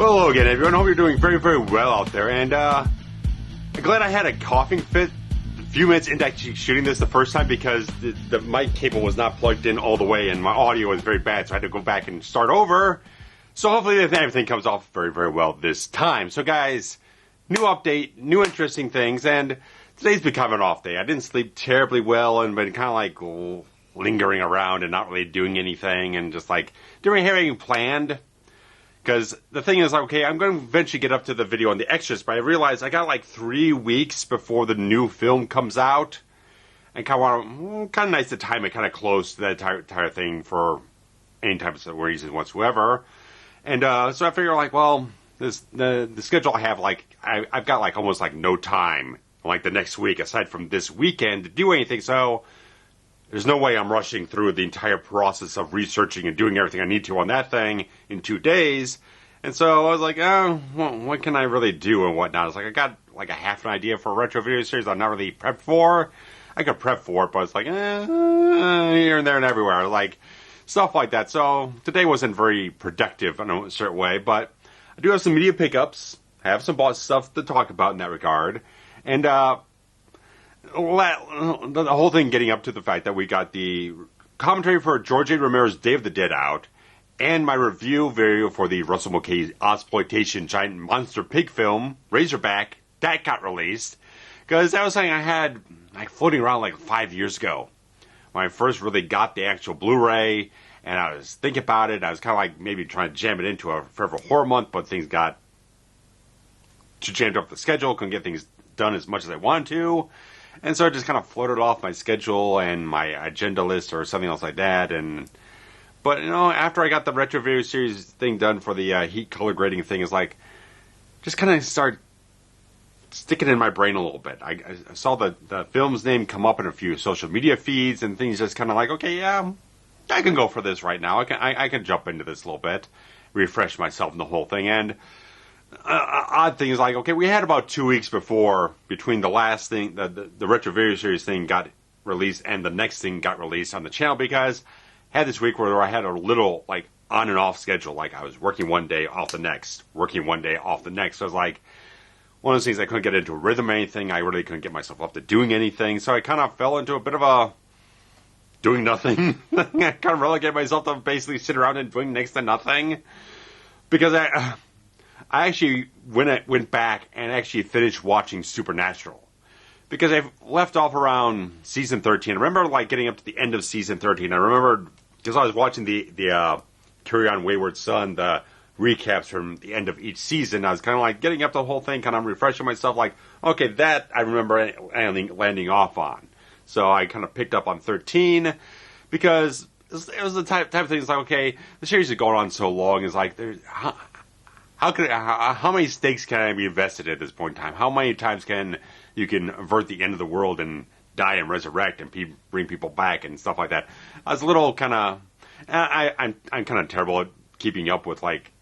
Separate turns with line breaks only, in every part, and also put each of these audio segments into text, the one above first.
Well, hello again, everyone. I hope you're doing very, very well out there. And I'm glad I had a coughing fit a few minutes into actually shooting this the first time because the mic cable was not plugged in all the way and my audio was very bad, so I had to go back and start over. So hopefully everything comes off very, very well this time. So guys, new update, new interesting things, and today's become an off day. I didn't sleep terribly well and been kind of like lingering around and not really doing anything and just like didn't have anything planned. Because the thing is, okay, I'm going to eventually get up to the video on the Exorcist, but I realized I got like 3 weeks before the new film comes out. And kind of nice to time it kind of close to that entire thing for any type of reason whatsoever. And so I figure like, well, the schedule I have, like, I've got like almost like no time like the next week aside from this weekend to do anything. So there's no way I'm rushing through the entire process of researching and doing everything I need to on that thing in 2 days. And so I was like, oh, well, what can I really do and whatnot? It's like I got like a half an idea for a retro video series I'm not really prepped for. I could prep for it, but it's like, here and there and everywhere. Like, stuff like that. So today wasn't very productive in a certain way, but I do have some media pickups. I have some stuff to talk about in that regard. And, the whole thing getting up to the fact that we got the commentary for George A. Romero's Day of the Dead out, and my review video for the Russell Mulcahy exploitation giant monster pig film, Razorback, that got released. Because that was something I had like floating around like 5 years ago. When I first really got the actual Blu-ray, and I was thinking about it, I was kind of like maybe trying to jam it into a Forever Horror Month, but things got too jammed up the schedule, couldn't get things done as much as I wanted to. And so I just kind of floated off my schedule and my agenda list or something else like that. But, you know, after I got the retro video series thing done for the heat color grading thing, is like, just kind of start sticking in my brain a little bit. I saw the film's name come up in a few social media feeds and things just kind of like, okay, yeah, I can go for this right now. I can jump into this a little bit, refresh myself in the whole thing. And odd thing is like, okay, we had about 2 weeks between the last thing, the retro video series thing got released and the next thing got released on the channel, because I had this week where I had a little like on and off schedule. Like I was working one day off the next, working one day off the next. So it was like one of those things I couldn't get into a rhythm or anything. I really couldn't get myself up to doing anything. So I kind of fell into a bit of a doing nothing. I kind of relegated myself to basically sit around and doing next to nothing, because I actually went back and actually finished watching Supernatural, because I've left off around season 13. I remember like getting up to the end of season 13. I remember because I was watching the Carry On Wayward Son, the recaps from the end of each season. I was kind of like getting up to the whole thing, kind of refreshing myself. Like, okay, that I remember landing off on. So I kind of picked up on 13 because it was the type of thing. It's like, okay, the series is going on so long. It's like how many stakes can I be invested at this point in time? How many times can you avert the end of the world and die and resurrect and bring people back and stuff like that? I was a little kind of, I'm kind of terrible at keeping up with like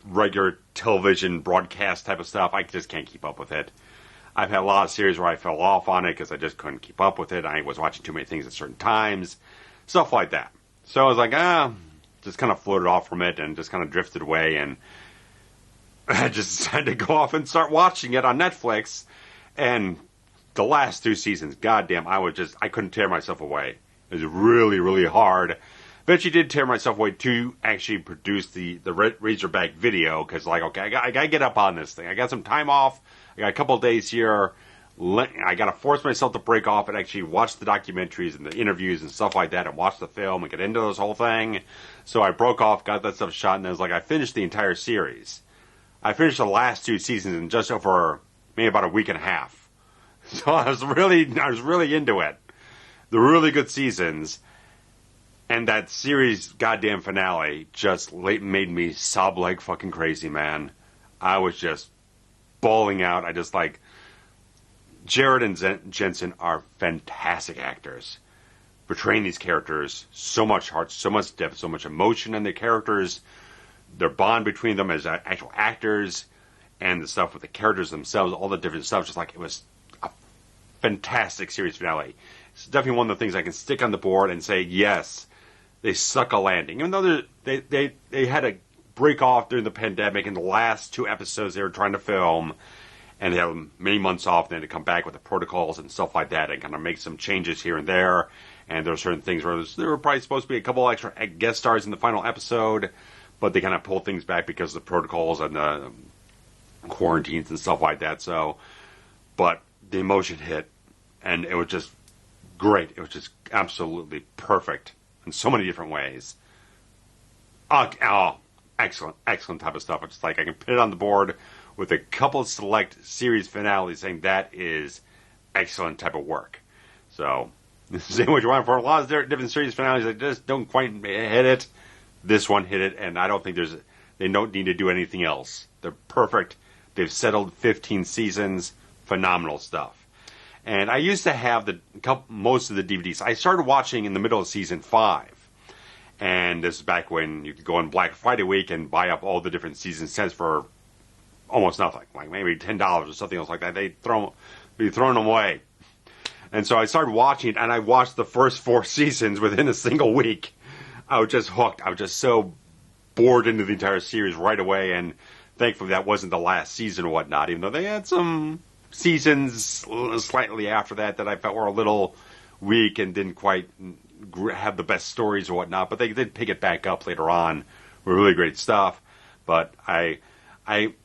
regular television broadcast type of stuff. I just can't keep up with it. I've had a lot of series where I fell off on it because I just couldn't keep up with it. I was watching too many things at certain times, stuff like that. So I was like, just kind of floated off from it and just kind of drifted away, and I just decided to go off and start watching it on Netflix. And the last 2 seasons, goddamn, I couldn't tear myself away. It was really, really hard. Eventually did tear myself away to actually produce the Razorback video, because like, okay, I gotta get up on this thing. I got some time off. I got a couple of days here. I gotta force myself to break off and actually watch the documentaries and the interviews and stuff like that, and watch the film and get into this whole thing. So I broke off, got that stuff shot, and I was like, I finished the entire series. I finished the last 2 seasons in just over maybe about a week and a half. So I was really into it. The really good seasons. And that series goddamn finale just made me sob like fucking crazy, man. I was just bawling out. I just like, Jared and Jensen are fantastic actors, portraying these characters, so much heart, so much depth, so much emotion in the characters, their bond between them as actual actors, and the stuff with the characters themselves, all the different stuff. Just like, it was a fantastic series finale. It's definitely one of the things I can stick on the board and say, yes, they suck a landing. Even though they had a break off during the pandemic, and the last 2 episodes they were trying to film, and they had many months off, and they had to come back with the protocols and stuff like that, and kind of make some changes here and there. And there were certain things where there were probably supposed to be a couple extra guest stars in the final episode, but they kind of pulled things back because of the protocols and the quarantines and stuff like that. So, but the emotion hit, and it was just great. It was just absolutely perfect in so many different ways. Excellent type of stuff. It's like I can put it on the board with a couple of select series finales saying that is excellent type of work. So, say what you want for a lot of different series finales that just don't quite hit it. This one hit it, and I don't think they don't need to do anything else. They're perfect. They've settled 15 seasons. Phenomenal stuff. And I used to have most of the DVDs. I started watching in the middle of season 5. And this is back when you could go on Black Friday week and buy up all the different season sets for almost nothing, like maybe $10 or something else like that. They'd be throwing them away. And so I started watching it, and I watched the first 4 seasons within a single week. I was just hooked. I was just so bored into the entire series right away, and thankfully that wasn't the last season or whatnot, even though they had some seasons slightly after that I felt were a little weak and didn't quite have the best stories or whatnot, but they did pick it back up later on with really great stuff. But I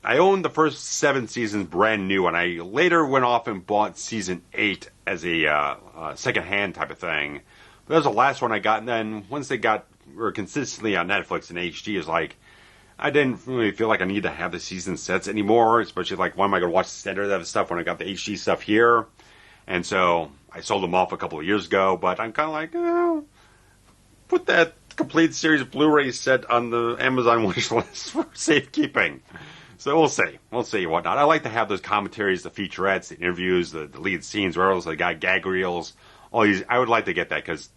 owned the first 7 seasons brand new, and I later went off and bought season 8 as a second-hand type of thing. But that was the last one I got, and then once they were consistently on Netflix and HD, is like, I didn't really feel like I needed to have the season sets anymore, especially like, why am I going to watch the standard stuff when I got the HD stuff here? And so I sold them off a couple of years ago, but I'm kind of like, put that complete series of Blu-ray set on the Amazon wish list for safekeeping. So we'll see. We'll see whatnot. I like to have those commentaries, the featurettes, the interviews, the lead scenes, where else they got gag reels, all these. I would like to get that because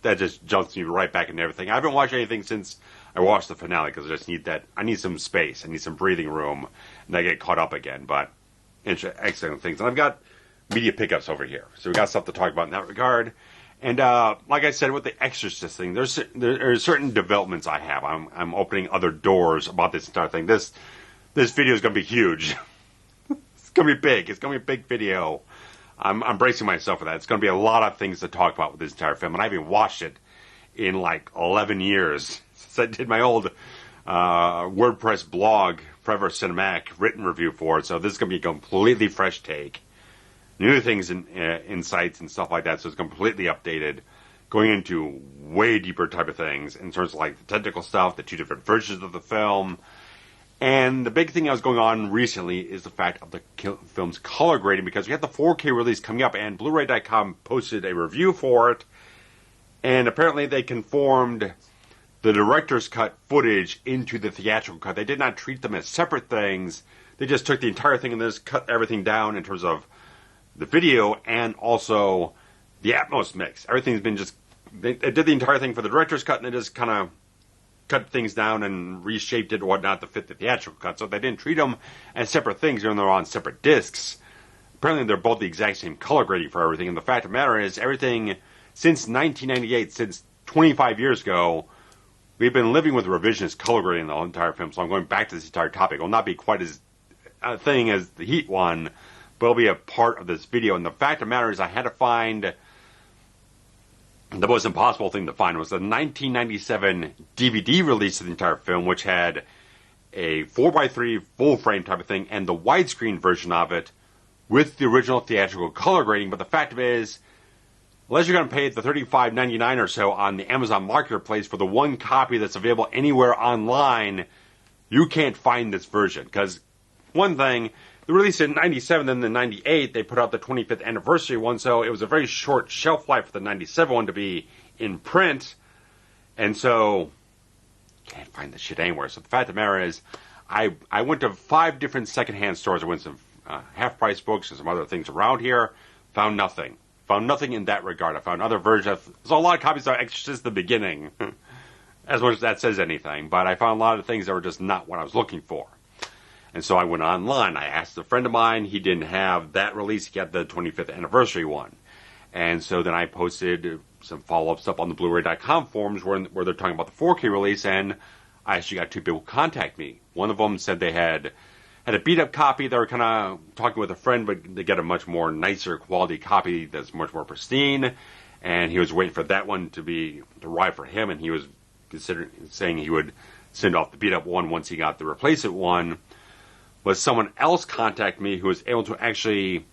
that just jumps me right back into everything. I haven't watched anything since I watched the finale because I just need that. I need some space. I need some breathing room, and I get caught up again. But excellent things. And I've got media pickups over here, so we got stuff to talk about in that regard. And like I said, with the Exorcist thing, there are certain developments I have. I'm opening other doors about this entire thing. This video is going to be huge. It's going to be big. It's going to be a big video. I'm bracing myself for that. It's going to be a lot of things to talk about with this entire film, and I haven't watched it in like 11 years since I did my old WordPress blog, Forever Cinematic, written review for it. So this is going to be a completely fresh take. New things and insights and stuff like that, so it's completely updated, going into way deeper type of things in terms of like the technical stuff, the 2 different versions of the film. And the big thing that was going on recently is the fact of the film's color grading, because we have the 4K release coming up, and Blu-ray.com posted a review for it, and apparently they conformed the director's cut footage into the theatrical cut. They did not treat them as separate things. They just took the entire thing and just cut everything down in terms of the video and also the Atmos mix. Everything's been just, they did the entire thing for the director's cut, and they just kind of cut things down and reshaped it or whatnot to fit the theatrical cut. So they didn't treat them as separate things, even though they're on separate discs. Apparently they're both the exact same color grading for everything. And the fact of the matter is, everything since 1998, since 25 years ago, we've been living with revisionist color grading the whole entire film. So I'm going back to this entire topic. It will not be quite as a thing as the Heat one, but it'll be a part of this video. And the fact of the matter is, I had to find the most impossible thing to find was the 1997 DVD release of the entire film, which had a 4x3 full frame type of thing and the widescreen version of it with the original theatrical color grading. But the fact of it is, unless you're going to pay the $35.99 or so on the Amazon Marketplace for the one copy that's available anywhere online, you can't find this version. Because one thing, the release in 97, then in 98, they put out the 25th anniversary one, so it was a very short shelf life for the 97 one to be in print, and so you can't find this shit anywhere. So the fact of the matter is, I went to 5 different secondhand stores. I went to some half-price books and some other things around here, found nothing. Found nothing in that regard. I found other versions. There's a lot of copies of Exorcist the beginning, as much as that says anything, but I found a lot of things that were just not what I was looking for. And so I went online. I asked a friend of mine. He didn't have that release. He had the 25th anniversary one. And so then I posted some follow-up stuff on the Blu-ray.com forums where they're talking about the 4K release. And I actually got two people contact me. One of them said they had a beat-up copy. They were kind of talking with a friend, but they get a much more nicer quality copy that's much more pristine. And he was waiting for that one to arrive for him, and he was saying he would send off the beat-up one once he got the replacement one. But someone else contacted me who was able to actually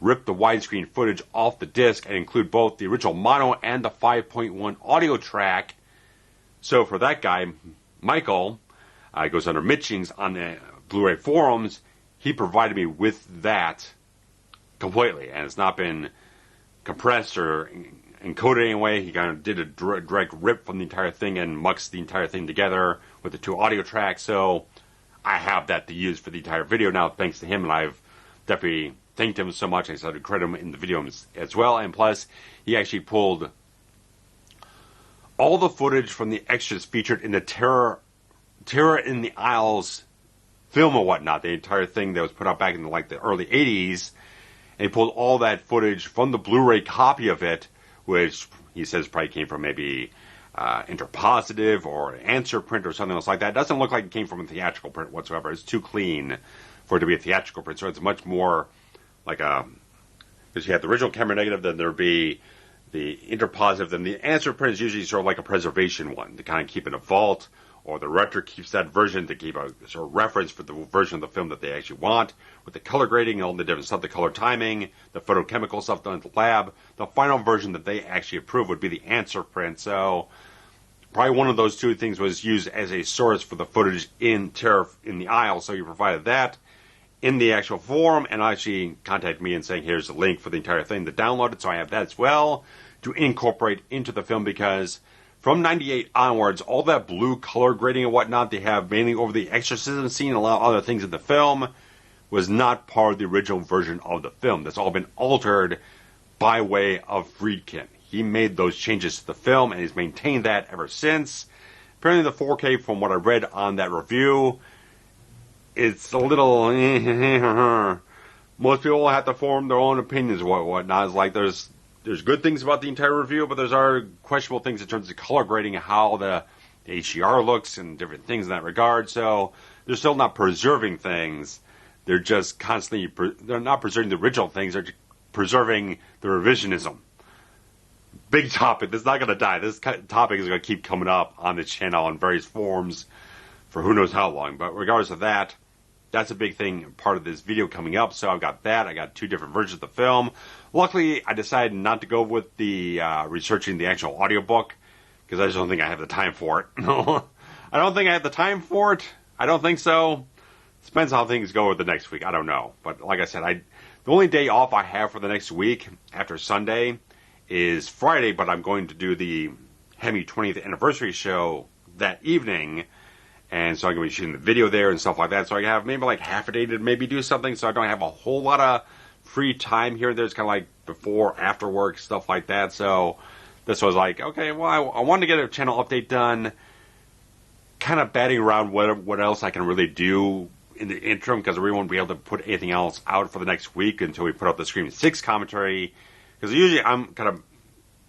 rip the widescreen footage off the disc and include both the original mono and the 5.1 audio track. So for that guy, Michael, goes under Mitchings on the Blu-ray forums, he provided me with that completely, and it's not been compressed or encoded in any way. He kind of did a direct rip from the entire thing and muxed the entire thing together with the two audio tracks, so I have that to use for the entire video now, thanks to him, and I've definitely thanked him so much. I started to credit him in the video as well, and plus, he actually pulled all the footage from the extras featured in the Terror in the Isles film or whatnot, the entire thing that was put out back in the early 80s, and he pulled all that footage from the Blu-ray copy of it, which he says probably came from maybe interpositive or an answer print or something else like that. It doesn't look like it came from a theatrical print whatsoever. It's too clean for it to be a theatrical print, so it's much more like because you have the original camera negative, then there'd be the interpositive, then the answer print is usually sort of like a preservation one to kind of keep in a vault, or the director keeps that version to keep a sort of reference for the version of the film that they actually want, with the color grading and all the different stuff, the color timing, the photochemical stuff done at the lab. The final version that they actually approve would be the answer print. So probably one of those two things was used as a source for the footage in Terror in the Isle. So you provided that in the actual forum, and actually contacted me and saying, here's the link for the entire thing to download it. So I have that as well to incorporate into the film, because from 98 onwards, all that blue color grading and whatnot they have mainly over the exorcism scene and a lot of other things in the film was not part of the original version of the film. That's all been altered by way of Friedkin. He made those changes to the film, and he's maintained that ever since. Apparently the 4K, from what I read on that review, it's a little... Most people have to form their own opinions and whatnot. It's like there's good things about the entire review, but there's other questionable things in terms of color grading and how the HDR looks and different things in that regard. So they're still not preserving things. They're just constantly... They're not preserving the original things. They're preserving the revisionism. Big topic. This is not going to die. This topic is going to keep coming up on the channel in various forms for who knows how long. But regardless of that, that's a big thing, part of this video coming up. So I've got that. I got two different versions of the film. Luckily, I decided not to go with the researching the actual audiobook, because I just don't think I have the time for it. I don't think I have the time for it. I don't think so. Depends how things go with the next week. I don't know. But like I said, the only day off I have for the next week after Sunday is Friday, but I'm going to do the Hemi 20th anniversary show that evening. And so I'm going to be shooting the video there and stuff like that. So I have maybe like half a day to maybe do something. So I don't have a whole lot of free time here and there. It's kind of like before, after work, stuff like that. So this was like, okay, well, I wanted to get a channel update done. Kind of batting around what else I can really do in the interim, because I really won't be able to put anything else out for the next week until we put out the Scream 6 commentary. Because usually I'm kind of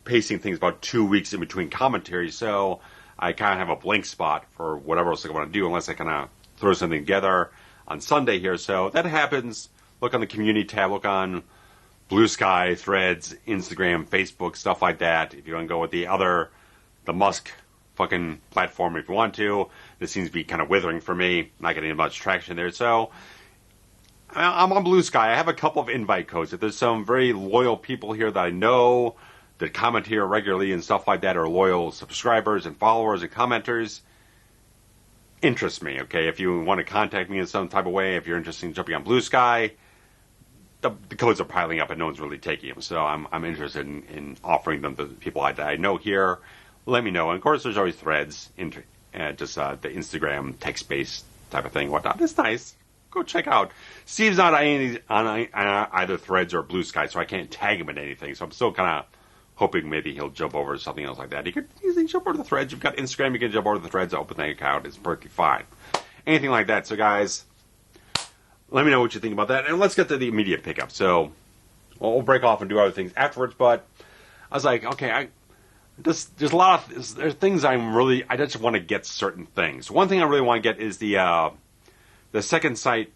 pacing things about 2 weeks in between commentaries. So I kind of have a blank spot for whatever else I want to do, unless I kind of throw something together on Sunday here. So that happens. Look on the community tab. Look on Blue Sky, Threads, Instagram, Facebook, stuff like that. If you want to go with the Musk fucking platform if you want to. This seems to be kind of withering for me. Not getting much traction there. So I'm on Blue Sky. I have a couple of invite codes. If there's some very loyal people here that I know that comment here regularly and stuff like that, are loyal subscribers and followers and commenters, interest me, okay? If you want to contact me in some type of way, if you're interested in jumping on Blue Sky, the codes are piling up and no one's really taking them. So I'm interested in offering them to people that I know here. Let me know. And of course, there's always Threads, just the Instagram text-based type of thing, whatnot. It's nice. Go check out. Steve's not on either Threads or Blue Sky, so I can't tag him in anything. So I'm still kind of hoping maybe he'll jump over to something else like that. He could easily jump over to the Threads. You've got Instagram, you can jump over to the Threads, open that account. It's perfectly fine. Anything like that. So guys, let me know what you think about that. And let's get to the immediate pickup. So we'll break off and do other things afterwards. But I was like, okay, there's a lot of there's things I just want to get certain things. One thing I really want to get is the Second Sight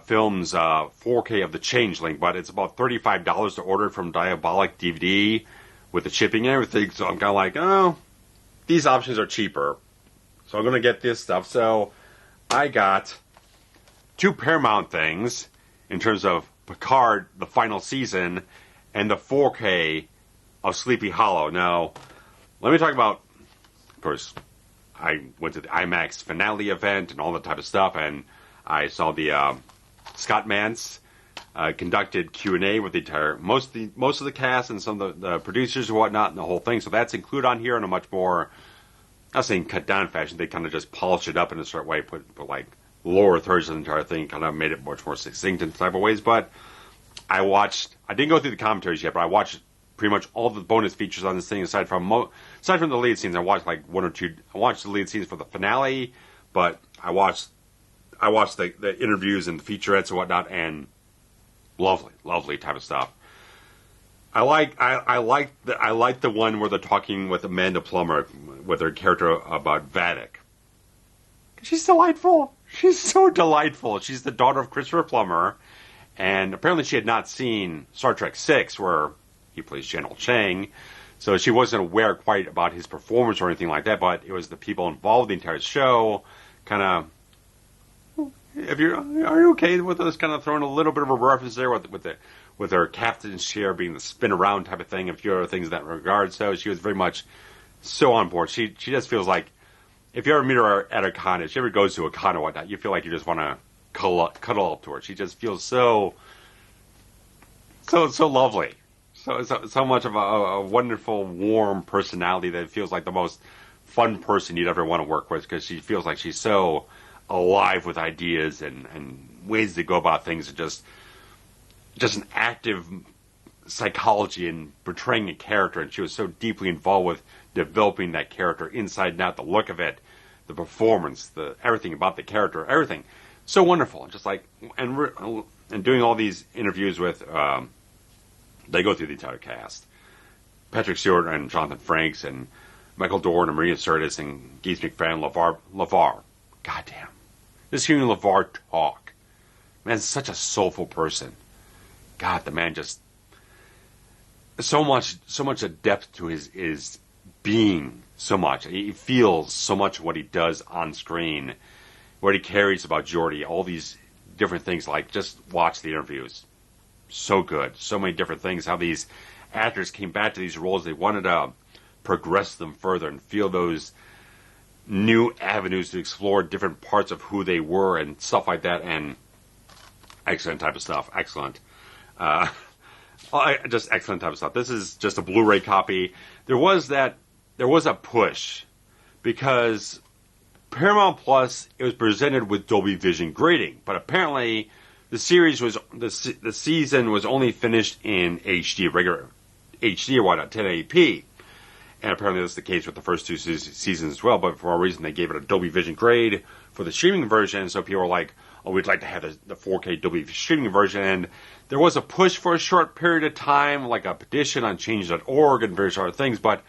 Films 4K of The Changeling, but it's about $35 to order from Diabolic DVD with the shipping and everything. So I'm kind of like, oh, these options are cheaper, so I'm going to get this stuff. So I got two Paramount things in terms of Picard, the final season, and the 4K of Sleepy Hollow. Now, let me talk about, of course, I went to the IMAX finale event and all that type of stuff, and I saw the Scott Mantz conducted Q&A with the entire most of the cast and some of the producers and whatnot and the whole thing. So that's included on here in a much more, I'm not saying cut down fashion. They kind of just polished it up in a certain way, put like lower thirds of the entire thing, kind of made it much more succinct in type of ways. But I didn't go through the commentaries yet, but I watched pretty much all the bonus features on this thing aside from the lead scenes. I watched like one or two. I watched the lead scenes for the finale, but I watched the interviews and the featurettes and whatnot, and lovely type of stuff. I like the one where they're talking with Amanda Plummer with her character about Vadic. She's delightful. She's so delightful. She's the daughter of Christopher Plummer, and apparently she had not seen Star Trek VI, where he plays General Chang, so she wasn't aware quite about his performance or anything like that. But it was the people involved in the entire show, kind of. Are you okay with us kind of throwing a little bit of a reference there with her captain's chair being the spin around type of thing, and a few other things in that regard? So she was very much so on board. She just feels like, if you ever meet her at a con, if she ever goes to a con or whatnot, you feel like you just want to cuddle up to her. She just feels so lovely. So much of a wonderful, warm personality that it feels like the most fun person you'd ever want to work with, because she feels like she's so alive with ideas and ways to go about things, and just an active psychology in portraying a character. And she was so deeply involved with developing that character inside and out, the look of it, the performance, everything about the character, everything. So wonderful. Just like, and doing all these interviews with, they go through the entire cast. Patrick Stewart and Jonathan Frakes and Michael Dorn and Maria Sirtis and Geese McFadden, LeVar. Goddamn. Just hearing LeVar talk. Man's such a soulful person. God, the man just, so much of depth to his being, so much. He feels so much of what he does on screen, what he carries about Geordi, all these different things. Like, just watch the interviews. So good. So many different things. How these actors came back to these roles. They wanted to progress them further and feel those new avenues to explore different parts of who they were and stuff like that. And excellent type of stuff. Excellent. Just excellent type of stuff. This is just a Blu-ray copy. There was a push because Paramount Plus, it was presented with Dolby Vision grading, but apparently the season was only finished in HD, regular HD or whatnot, 1080p. And apparently that's the case with the first two seasons as well, but for a reason they gave it a Dolby Vision grade for the streaming version, so people were like, oh, we'd like to have the 4K Dolby streaming version. And there was a push for a short period of time, like a petition on change.org and various other things, but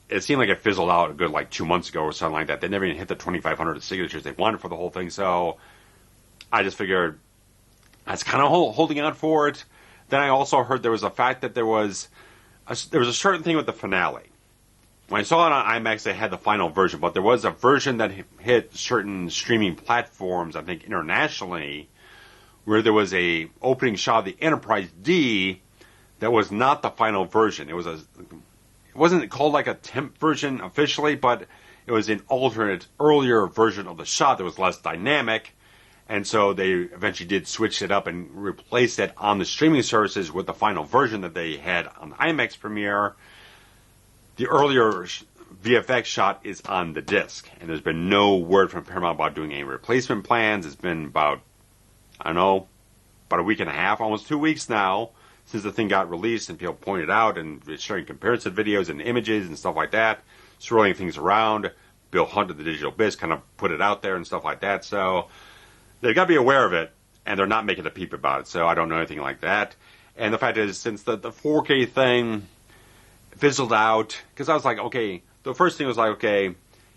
it seemed like it fizzled out a good 2 months ago or something like that. They never even hit the 2,500 signatures they wanted for the whole thing, so I just figured I was kind of holding out for it. Then I also heard there was a fact that there was a certain thing with the finale. When I saw it on IMAX, they had the final version, but there was a version that hit certain streaming platforms, I think internationally, where there was a opening shot of the Enterprise D that was not the final version. It wasn't called like a temp version officially, but it was an alternate, earlier version of the shot that was less dynamic. And so they eventually did switch it up and replace it on the streaming services with the final version that they had on the IMAX premiere. The earlier VFX shot is on the disc, and there's been no word from Paramount about doing any replacement plans. It's been about a week and a half, almost 2 weeks now, since the thing got released, and people pointed out and sharing comparison videos and images and stuff like that, swirling things around. Bill Hunt of the Digital Biz kind of put it out there and stuff like that, so they've got to be aware of it, and they're not making a peep about it, so I don't know anything like that. And the fact is, since the 4K thing, fizzled out, because I was like, okay, the first thing was like, okay,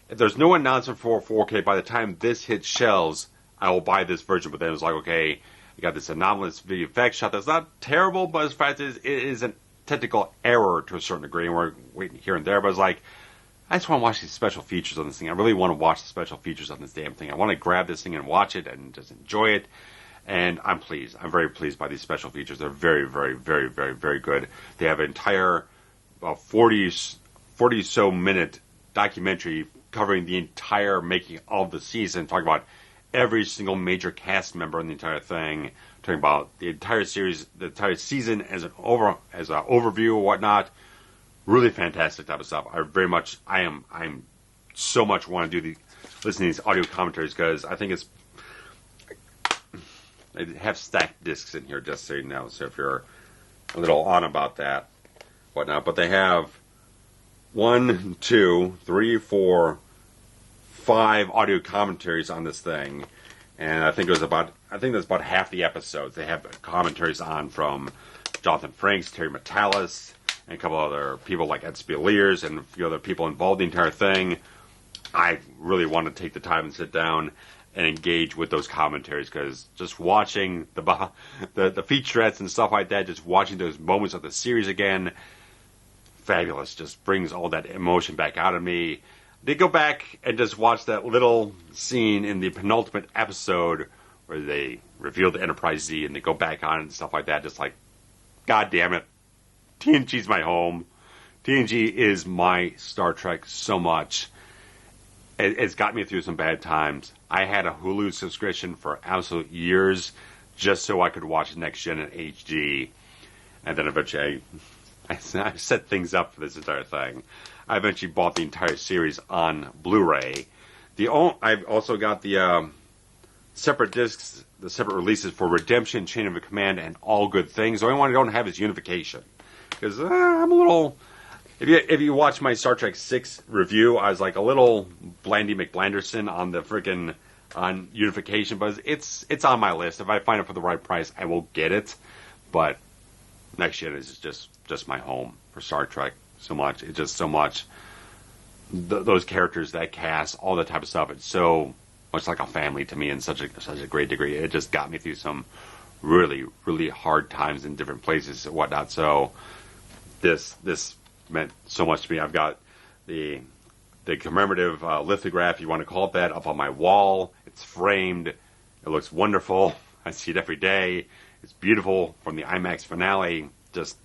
if there's no announcement for 4K, by the time this hits shelves, I will buy this version. But then it was like, okay, you got this anomalous video effects shot that's not terrible, but as fact is, it is a technical error to a certain degree, and we're waiting here and there. But it's like, I just want to watch these special features on this thing. I really want to watch the special features on this damn thing. I want to grab this thing and watch it and just enjoy it. And I'm pleased. I'm very pleased by these special features. They're very, very, very, very, very good. They have an entire 40-so minute documentary covering the entire making of the season, talking about every single major cast member in the entire thing, talking about the entire series, the entire season as an overview or whatnot. Really fantastic type of stuff. I'm so much want to listen to these audio commentaries, because I think they have stacked discs in here, just so you know. So if you're a little on about that, whatnot, but they have 1, 2, 3, 4, 5 audio commentaries on this thing, and I think that's about half the episodes. They have commentaries on from Jonathan Frakes, Terry Matalas, and a couple other people like Ed Spieleers and a few other people involved in the entire thing. I really want to take the time and sit down and engage with those commentaries, because just watching the featurettes and stuff like that, just watching those moments of the series again, fabulous. Just brings all that emotion back out of me. They go back and just watch that little scene in the penultimate episode where they reveal the Enterprise Z, and they go back on and stuff like that. Just like, God damn it, TNG's my home. TNG is my Star Trek so much. It's got me through some bad times. I had a Hulu subscription for absolute years just so I could watch Next Gen in HD. And then eventually I set things up for this entire thing. I eventually bought the entire series on Blu-ray. I've also got the separate discs, the separate releases for Redemption, Chain of Command, and All Good Things. The only one I don't have is Unification. Because I'm a little... If you watch my Star Trek 6 review, I was like a little Blandy McBlanderson on the freaking on Unification, but it's on my list. If I find it for the right price, I will get it. But Next Gen is just my home for Star Trek so much. It's just so much. Those characters, that cast, all that type of stuff. It's so much like a family to me in such a great degree. It just got me through some really, really hard times in different places and whatnot. So this meant so much to me. I've got the commemorative lithograph, you want to call it that, up on my wall. It's framed. It looks wonderful. I see it every day. It's beautiful from the IMAX finale. Just,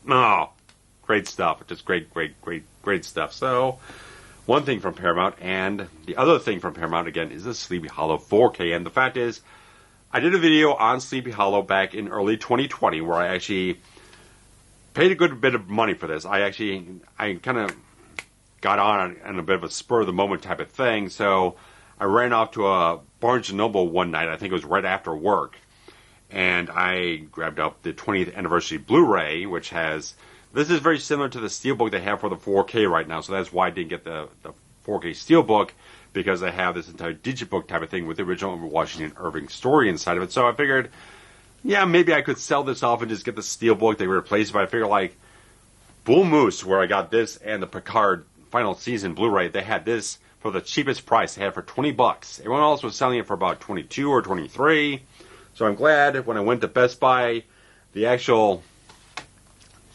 great stuff. Just great stuff. So, one thing from Paramount, and the other thing from Paramount, again, is the Sleepy Hollow 4K. And the fact is, I did a video on Sleepy Hollow back in early 2020 where I actually paid a good bit of money for this. I kind of got on a bit of a spur of the moment type of thing. So I ran off to a Barnes & Noble one night. I think it was right after work. And I grabbed up the 20th anniversary Blu-ray, which has... This is very similar to the Steelbook they have for the 4K right now. So that's why I didn't get the 4K Steelbook, because they have this entire Digibook type of thing with the original Washington Irving story inside of it. So I figured... yeah, maybe I could sell this off and just get the Steelbook. They replaced it, but I figure like Bull Moose, where I got this and the Picard final season Blu-ray, they had this for the cheapest price. They had it for $20. Everyone else was selling it for about $22 or $23. So I'm glad when I went to Best Buy, the actual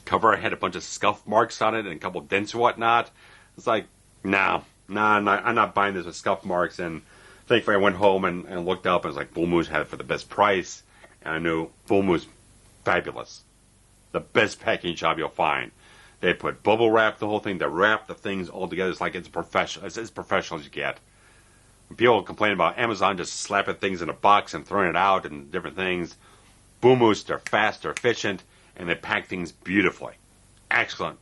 cover had a bunch of scuff marks on it and a couple of dents and whatnot. It's like, I'm not buying this with scuff marks. And thankfully I went home and looked up and it was like Bull Moose had it for the best price. And I knew Boom was fabulous. The best packing job you'll find. They put bubble wrap the whole thing. They wrap the things all together. It's like it's professional. It's as professional as you get. When people complain about Amazon just slapping things in a box and throwing it out and different things, Boom Moose, they're fast, they're efficient, and they pack things beautifully. Excellent.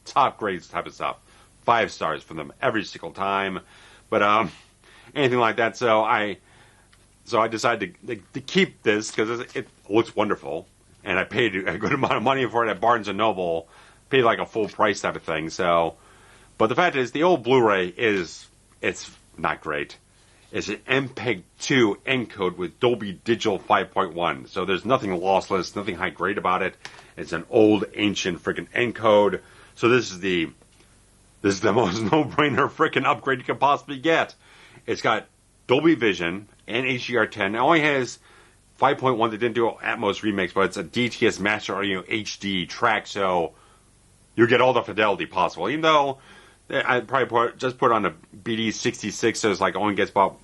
Top grade type of stuff. 5 stars from them every single time. But anything like that. So I decided to keep this because it looks wonderful, and I paid a good amount of money for it at Barnes & Noble, paid like a full price type of thing. So, but the fact is, the old Blu-ray it's not great. It's an MPEG-2 encode with Dolby Digital 5.1, so there's nothing lossless, nothing high grade about it. It's an old, ancient freaking encode. So this is the most no-brainer freaking upgrade you could possibly get. It's got Dolby Vision and HDR10. It only has 5.1. They didn't do an Atmos remix, but it's a DTS Master Audio HD track, so you get all the fidelity possible. Even though I probably put on a BD66, so it's like only gets about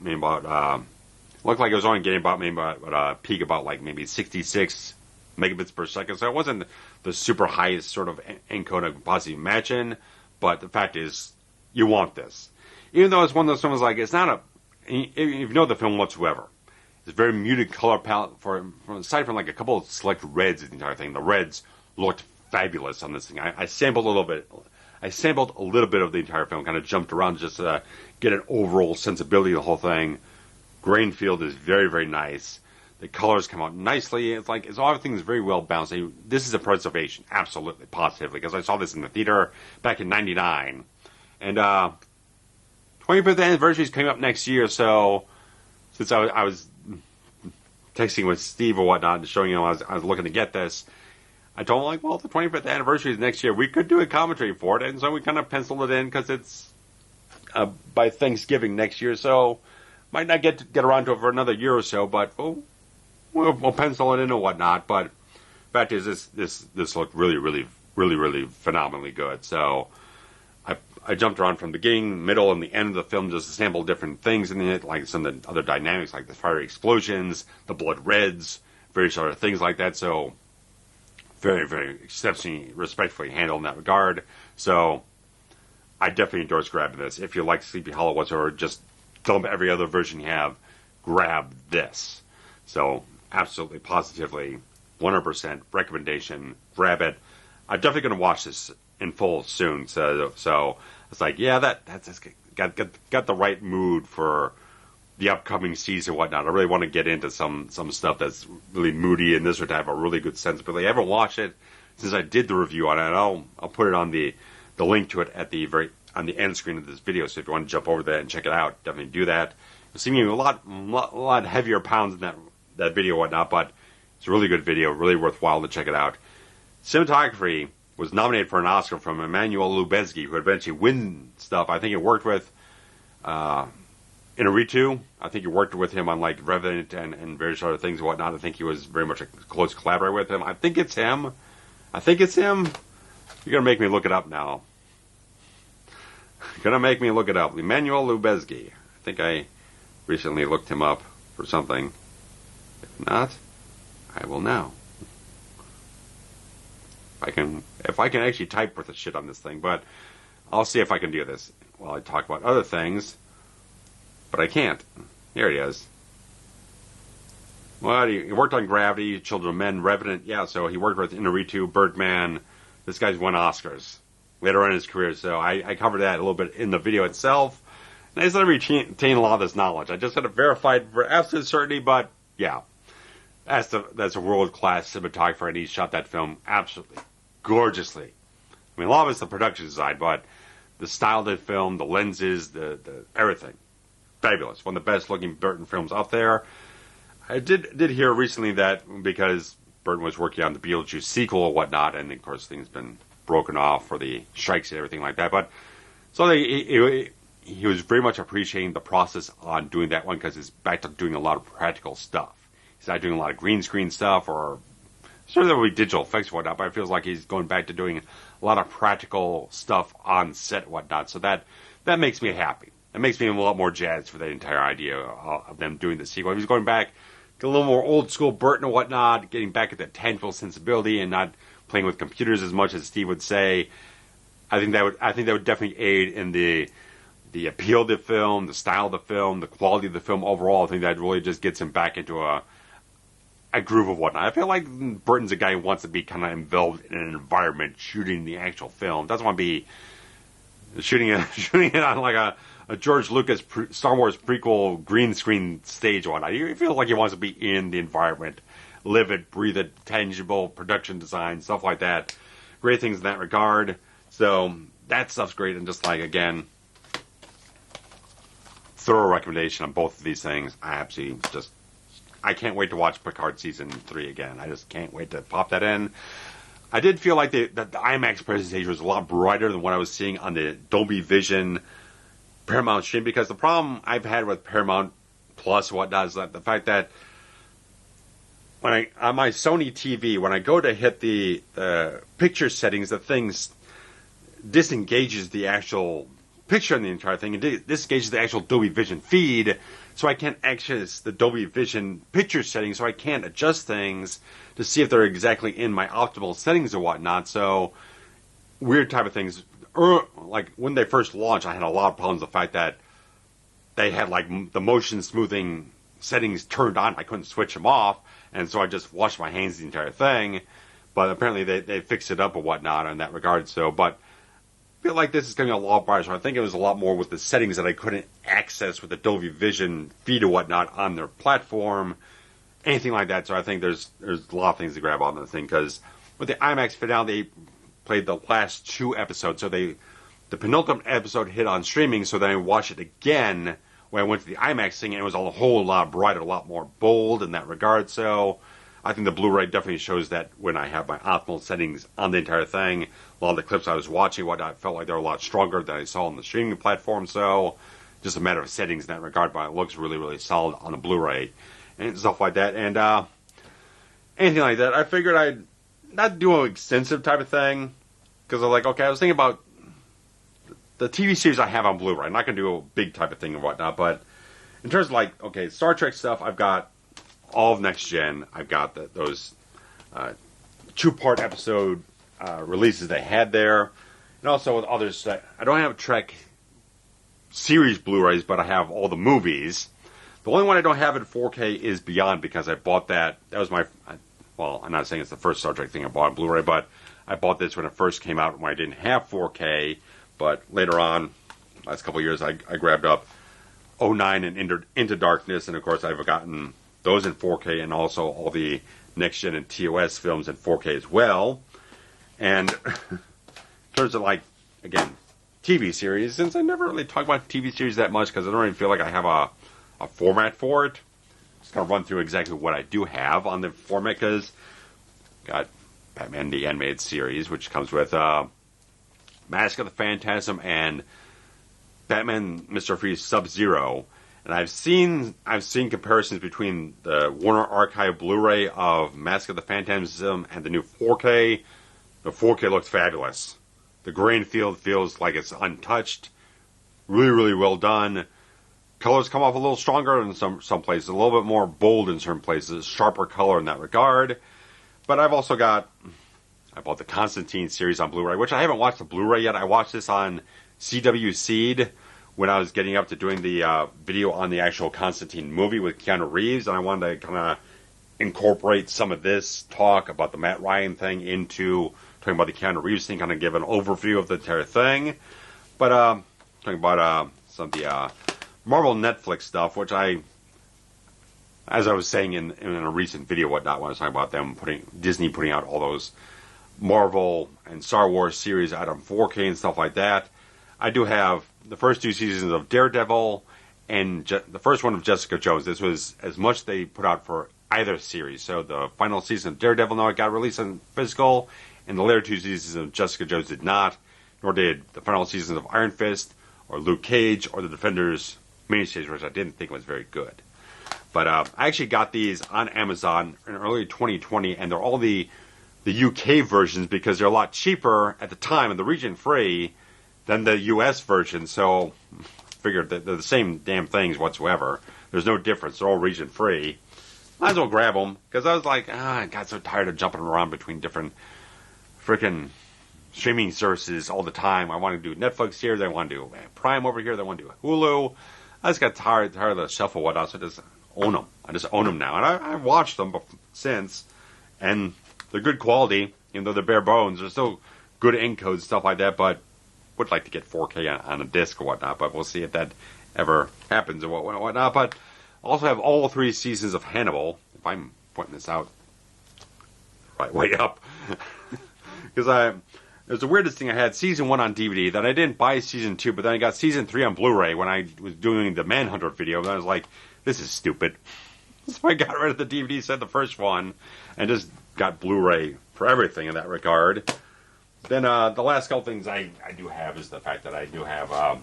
looked like it was only getting about peak about like maybe 66 megabits per second. So it wasn't the super highest sort of encode I could possibly imagine. But the fact is, you want this. Even though it's one of those films like, it's not a, if you know the film whatsoever, it's a very muted color palette aside from like a couple of select reds in the entire thing. The reds looked fabulous on this thing. I sampled a little bit. I sampled a little bit of the entire film, kind of jumped around just to get an overall sensibility of the whole thing. Grain field is very, very nice. The colors come out nicely. It's like, everything's very well balanced. This is a preservation, absolutely, positively, because I saw this in the theater back in '99. And 25th anniversary is coming up next year, so since I was texting with Steve or whatnot and showing him I was looking to get this, I told him, like, well, the 25th anniversary is next year. We could do a commentary for it, and so we kind of penciled it in because it's by Thanksgiving next year, so might not get around to it for another year or so, but we'll pencil it in and whatnot. But the fact is, this looked really, really, really, really phenomenally good. So I jumped around from the beginning, middle, and the end of the film just to sample different things in it, like some of the other dynamics, like the fiery explosions, the blood reds, various other things like that. So very, very exceptionally, respectfully handled in that regard. So I definitely endorse grabbing this. If you like Sleepy Hollow whatsoever, just dump every other version you have, grab this. So absolutely, positively, 100% recommendation. Grab it. I'm definitely going to watch this in full soon. So it's like, yeah, that's got the right mood for the upcoming season and whatnot. I really want to get into some stuff that's really moody, and this would have a really good sensibility. I haven't watched it since I did the review on it. I'll put it on the link to it at on the end screen of this video. So if you want to jump over there and check it out, definitely do that. You'll see me a lot heavier pounds in that video and whatnot, but it's a really good video, really worthwhile to check it out. Cinematography was nominated for an Oscar from Emmanuel Lubezki, who would eventually win stuff. I think he worked with Inarritu. I think he worked with him on like Revenant and various other things and whatnot. I think he was very much a close collaborator with him. I think it's him. You're going to make me look it up now. You're going to make me look it up. Emmanuel Lubezki. I think I recently looked him up for something. If not, I will now. If I can actually type with the shit on this thing, but I'll see if I can do this while I talk about other things. But I can't. Here it is. Well, he worked on Gravity, Children of Men, Revenant. Yeah, so he worked with Inarritu, Birdman. This guy's won Oscars later on in his career, so I covered that a little bit in the video itself. And I just had to retain a lot of this knowledge. I just had to verify it for absolute certainty, but yeah. That's a world-class cinematographer, and he shot that film absolutely gorgeously. I mean, a lot of it's the production design, but the style of the film, the lenses, the everything. Fabulous. One of the best-looking Burton films out there. I did hear recently that because Burton was working on the Beetlejuice sequel or whatnot, and of course things been broken off for the strikes and everything like that, but so he was very much appreciating the process on doing that one because it's back to doing a lot of practical stuff. He's not doing a lot of green screen stuff, or sure there will be digital effects and whatnot, but it feels like he's going back to doing a lot of practical stuff on set and whatnot. So that makes me happy. That makes me a lot more jazzed for the entire idea of them doing the sequel. He's going back to a little more old school Burton and whatnot, getting back at that tangible sensibility and not playing with computers as much as Steve would say. I think that would definitely aid in the appeal of the film, the style of the film, the quality of the film overall. I think that really just gets him back into a groove of whatnot. I feel like Burton's a guy who wants to be kind of involved in an environment, shooting the actual film. Doesn't want to be shooting it on like a George Lucas Star Wars prequel green screen stage or whatnot. He feels like he wants to be in the environment, live it, breathe it, tangible production design, stuff like that. Great things in that regard. So that stuff's great, and just like, again, thorough recommendation on both of these things. I can't wait to watch Picard Season 3 again. I just can't wait to pop that in. I did feel like the IMAX presentation was a lot brighter than what I was seeing on the Dolby Vision Paramount stream, because the problem I've had with Paramount Plus and whatnot is that the fact that on my Sony TV, when I go to hit the picture settings, the thing disengages the actual picture in the entire thing and disengages the actual Dolby Vision feed, so I can't access the Dolby Vision picture settings, so I can't adjust things to see if they're exactly in my optimal settings or whatnot. So weird type of things. Like when they first launched, I had a lot of problems with the fact that they had like the motion smoothing settings turned on. I couldn't switch them off, and so I just washed my hands the entire thing. But apparently they fixed it up or whatnot in that regard. So, but I feel like this is going to be a lot brighter. So I think it was a lot more with the settings that I couldn't access with the Dolby Vision feed or whatnot on their platform, anything like that. So I think there's a lot of things to grab on the thing, because with the IMAX finale, they played the last 2 episodes. So the penultimate episode hit on streaming, so then I watched it again when I went to the IMAX thing, and it was a whole lot brighter, a lot more bold in that regard. So I think the Blu-ray definitely shows that when I have my optimal settings on the entire thing. A lot of the clips I was watching, whatnot, felt like they were a lot stronger than I saw on the streaming platform. So just a matter of settings in that regard, but it looks really, really solid on the Blu-ray and stuff like that. And anything like that, I figured I'd not do an extensive type of thing, because I'm like, okay, I was thinking about the TV series I have on Blu-ray. I'm not going to do a big type of thing and whatnot, but in terms of like, okay, Star Trek stuff, I've got all of Next Gen. I've got those 2-part episode releases they had there, and also with others. I don't have Trek series Blu-rays, but I have all the movies. The only one I don't have in 4K is Beyond, because I bought that. That was my, well, I'm not saying it's the first Star Trek thing I bought on Blu-ray, but I bought this when it first came out when I didn't have 4K. But later on, last couple of years, I grabbed up '09 and Into Darkness, and of course I've gotten those in 4K, and also all the Next Gen and TOS films in 4K as well. And in terms of, like, again, TV series, since I never really talk about TV series that much, because I don't really feel like I have a format for it, just going to run through exactly what I do have on the format, because got Batman the Animated Series, which comes with Mask of the Phantasm and Batman Mr. Freeze Sub-Zero. And I've seen comparisons between the Warner Archive Blu-ray of Mask of the Phantasm and the new 4K. The 4K looks fabulous. The grain field feels like it's untouched. Really, really well done. Colors come off a little stronger in some places, a little bit more bold in certain places, sharper color in that regard. But I've also got, I bought the Constantine series on Blu-ray, which I haven't watched the Blu-ray yet. I watched this on CW Seed when I was getting up to doing the video on the actual Constantine movie with Keanu Reeves, and I wanted to kind of incorporate some of this talk about the Matt Ryan thing into talking about the Keanu Reeves thing, kind of give an overview of the entire thing. But talking about some of the Marvel Netflix stuff, which as I was saying in a recent video, whatnot, when I was talking about them Disney putting out all those Marvel and Star Wars series out on 4K and stuff like that. I do have the first 2 seasons of Daredevil and the first one of Jessica Jones. This was as much they put out for either series. So the final season of Daredevil now got released on physical, and the later 2 seasons of Jessica Jones did not, nor did the final seasons of Iron Fist or Luke Cage or the Defenders miniseries, which I didn't think was very good. But I actually got these on Amazon in early 2020, and they're all the UK versions, because they're a lot cheaper at the time and the region free than the US version. So I figured that they're the same damn things whatsoever. There's no difference. They're all region free. Might as well grab them, because I was like, I got so tired of jumping around between different freaking streaming services all the time. I want to do Netflix here, they want to do Prime over here, they want to do Hulu. I just got tired of the shuffle, whatnot, so I just own them. I just own them now. And I've watched them since, and they're good quality, even though they're bare bones. They're still good encodes and stuff like that, but would like to get 4K on a disc or whatnot, but we'll see if that ever happens or whatnot. But I also have all 3 seasons of Hannibal, if I'm pointing this out right way up. Because it was the weirdest thing. I had season 1 on DVD, then I didn't buy season 2, but then I got season 3 on Blu-ray when I was doing the Manhunter video, and I was like, this is stupid. So I got rid of the DVD set, the first one, and just got Blu-ray for everything in that regard. Then the last couple things I do have is the fact that I do have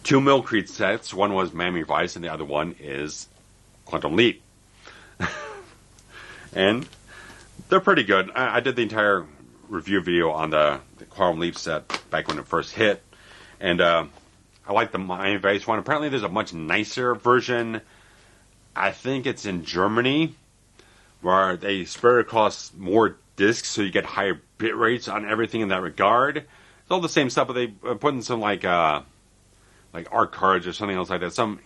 2 Milk Creek sets. One was Miami Vice, and the other one is Quantum Leap. And they're pretty good. I did the entire review video on the Quantum Leap set back when it first hit. And I like the Miami Vice one. Apparently there's a much nicer version. I think it's in Germany, where they spread across more discs so you get higher bit rates on everything in that regard. It's all the same stuff, but they put in some like art cards or something else like that. Some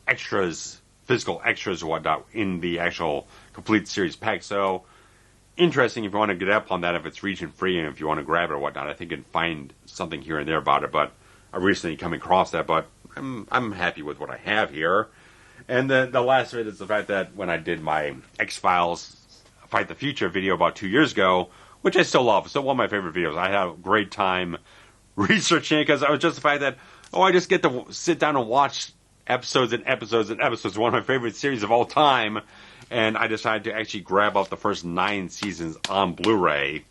extras, physical extras or whatnot in the actual complete series pack. So interesting if you want to get up on that, if it's region free and if you want to grab it or whatnot. I think you can find something here and there about it, but I recently come across that, but I'm happy with what I have here. And the last of it is the fact that when I did my X-Files Fight the Future video about 2 years ago, which I still love, it's still one of my favorite videos. I had a great time researching it because I was just the fact that, I just get to sit down and watch episodes and episodes and episodes. One of my favorite series of all time. And I decided to actually grab up the first 9 seasons on Blu-ray.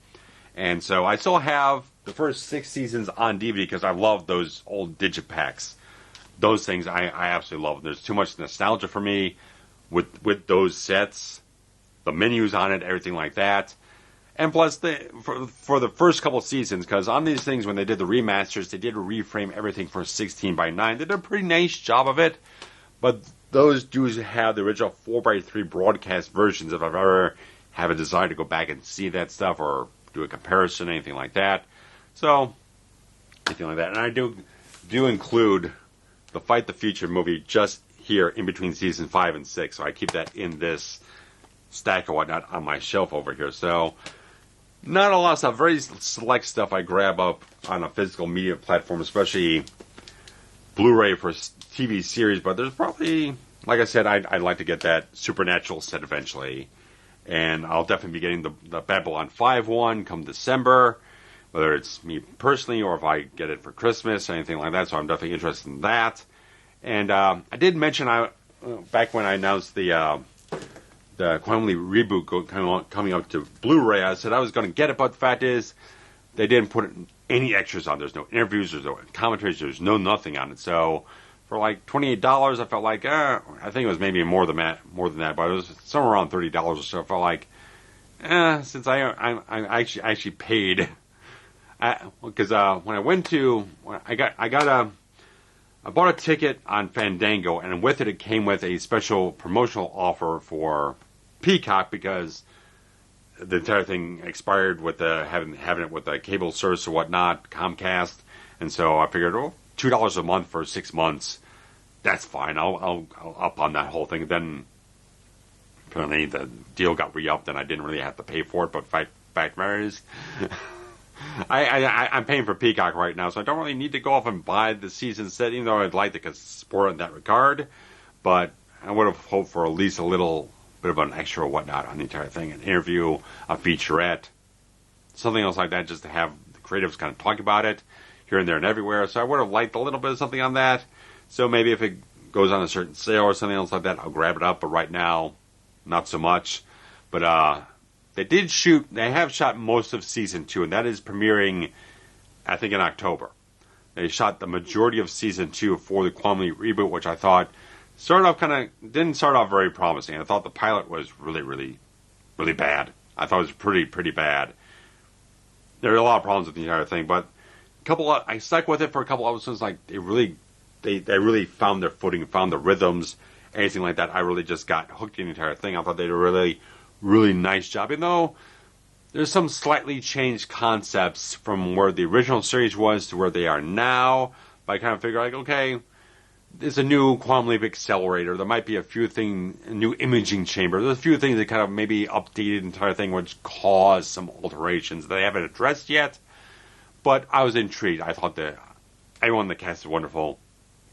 And so I still have the first 6 seasons on DVD because I love those old digipacks. Those things I absolutely love. There's too much nostalgia for me with those sets. The menus on it, everything like that. And plus, for the first couple seasons, because on these things, when they did the remasters, they did reframe everything for 16:9. They did a pretty nice job of it. But those do have the original 4:3 broadcast versions if I've ever have a desire to go back and see that stuff or do a comparison, anything like that. So, anything like that. And I do include the Fight the Future movie just here in between season 5 and 6. So I keep that in this stack or whatnot on my shelf over here. So, not a lot of stuff. Very select stuff I grab up on a physical media platform, especially Blu-ray for TV series. But there's probably, like I said, I'd like to get that Supernatural set eventually. And I'll definitely be getting the Babylon 5 one come December, whether it's me personally or if I get it for Christmas or anything like that. So I'm definitely interested in that. And I did mention back when I announced the Quantum Leap reboot coming up to Blu-ray, I said I was going to get it, but the fact is they didn't put any extras on. There's no interviews, there's no commentaries, there's no nothing on it. So for like $28, I felt like, I think it was maybe more than that, but it was somewhere around $30 or so. I felt like, since I actually paid, because when I went to, I bought a ticket on Fandango, and with it came with a special promotional offer for Peacock because the entire thing expired with having it with a cable service or whatnot, Comcast, and so I figured, $2 a month for 6 months, that's fine. I'll up on that whole thing. Then apparently the deal got re-upped, and I didn't really have to pay for it. But fact matters, I'm paying for Peacock right now, so I don't really need to go off and buy the season set, even though I'd like to support it in that regard. But I would have hoped for at least a little bit of an extra or whatnot on the entire thing, an interview, a featurette, something else like that, just to have the creatives kind of talk about it here and there and everywhere. So I would have liked a little bit of something on that. So maybe if it goes on a certain sale or something else like that, I'll grab it up. But right now, not so much. But they have shot most of season 2, and that is premiering, I think, in October. They shot the majority of season 2 for the Quantum Leap reboot, which I thought didn't start off very promising. I thought the pilot was really, really, really bad. I thought it was pretty bad. There were a lot of problems with the entire thing, but I stuck with it for a couple episodes. Like they really found their footing, found the rhythms, anything like that. I really just got hooked in the entire thing. I thought they did a really, really nice job. Even though there's some slightly changed concepts from where the original series was to where they are now. But I kind of figure, like, okay, there's a new Quantum Leap accelerator. There might be a new imaging chamber. There's a few things that kind of maybe updated the entire thing, which caused some alterations that they haven't addressed yet. But I was intrigued. I thought that everyone in the cast is wonderful.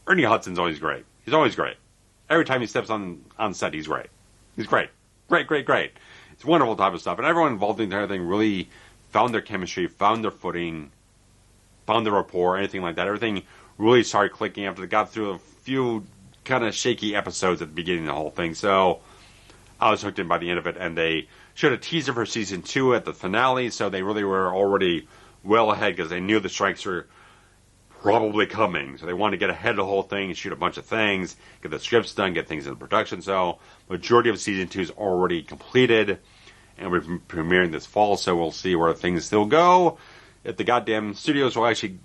Ernie Hudson's always great. He's always great. Every time he steps on set, he's great. He's great. Great. It's wonderful type of stuff. And everyone involved in the entire thing really found their chemistry, found their footing, found their rapport, anything like that. Everything really started clicking after they got through a few kind of shaky episodes at the beginning of the whole thing. So I was hooked in by the end of it, and they showed a teaser for season 2 at the finale, so they really were already well ahead because they knew the strikes were probably coming. So they wanted to get ahead of the whole thing, shoot a bunch of things, get the scripts done, get things in production. So majority of season 2 is already completed, and we're premiering this fall, so we'll see where things still go. If the goddamn studios will actually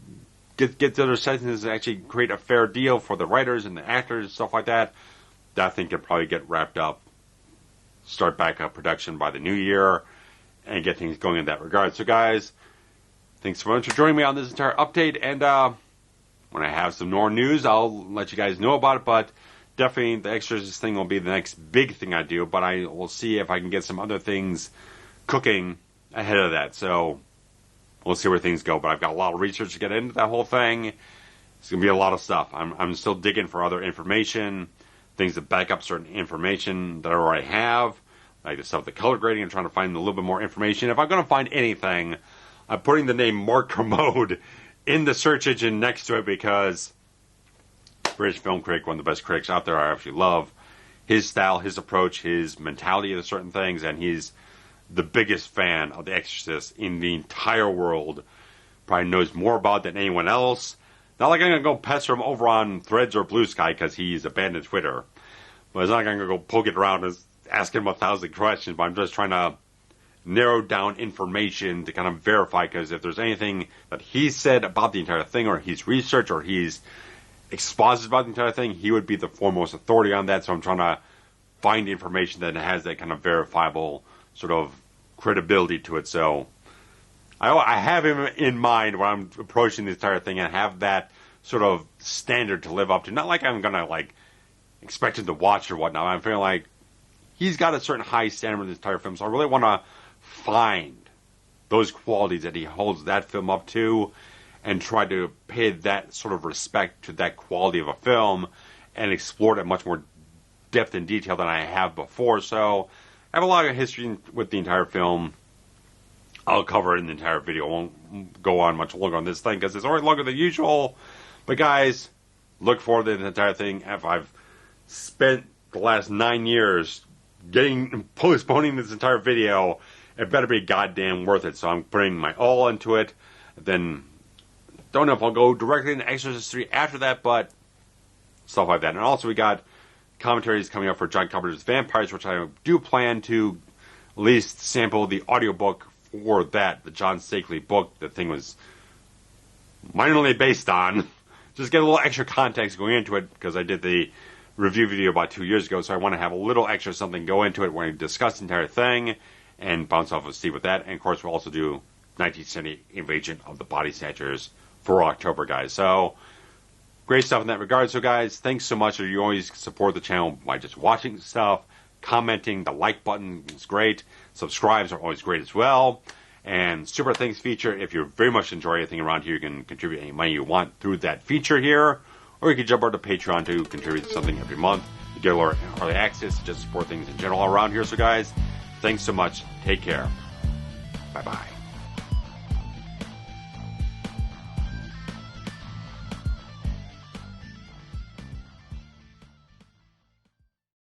get to their senses and actually create a fair deal for the writers and the actors and stuff like that, that thing could probably get wrapped up, start back up production by the new year, and get things going in that regard. So guys, thanks so much for joining me on this entire update, and when I have some more news, I'll let you guys know about it, but definitely the Exorcist thing will be the next big thing I do, but I will see if I can get some other things cooking ahead of that. So we'll see where things go, but I've got a lot of research to get into that whole thing. It's going to be a lot of stuff. I'm still digging for other information, things that back up certain information that I already have, like the stuff, the color grading, and trying to find a little bit more information. If I'm going to find anything, I'm putting the name Mark Kermode in the search engine next to it, because British film critic, one of the best critics out there. I actually love his style, his approach, his mentality to certain things, and he's the biggest fan of The Exorcist in the entire world. Probably knows more about it than anyone else. Not like I'm going to go pester him over on Threads or Blue Sky because he's abandoned Twitter. But it's not like I'm going to go poke it around and ask him 1,000 questions, but I'm just trying to narrow down information to kind of verify, because if there's anything that he said about the entire thing, or he's researched, or he's exposited about the entire thing, he would be the foremost authority on that. So I'm trying to find information that has that kind of verifiable sort of credibility to it. So I have him in mind when I'm approaching this entire thing, and have that sort of standard to live up to. Not like I'm going to like expect him to watch or whatnot. I'm feeling like he's got a certain high standard with this entire film, so I really want to find those qualities that he holds that film up to, and try to pay that sort of respect to that quality of a film, and explore it at much more depth and detail than I have before. So I have a lot of history with the entire film. I'll cover it in the entire video. I won't go on much longer on this thing because it's already longer than usual. But guys, look forward to the entire thing. If I've spent the last 9 years postponing this entire video, it better be goddamn worth it. So I'm putting my all into it. Then don't know if I'll go directly into Exorcist 3 after that, but stuff like that. And also we got commentaries coming up for John Carpenter's Vampires, which I do plan to at least sample the audiobook for that, the John Stakely book the thing was minorly based on. Just get a little extra context going into it, because I did the review video about 2 years ago, so I want to have a little extra something go into it when I discuss the entire thing and bounce off of Steve with that. And of course we'll also do 1970 Invasion of the Body Snatchers for October, guys. So great stuff in that regard. So guys, thanks so much. You always support the channel by just watching stuff, commenting. The like button is great. Subscribes are always great as well. And Super Thanks feature, if you very much enjoy anything around here, you can contribute any money you want through that feature here. Or you can jump over to Patreon to contribute something every month. You get a lot of early access, just support things in general around here. So guys, thanks so much. Take care. Bye-bye.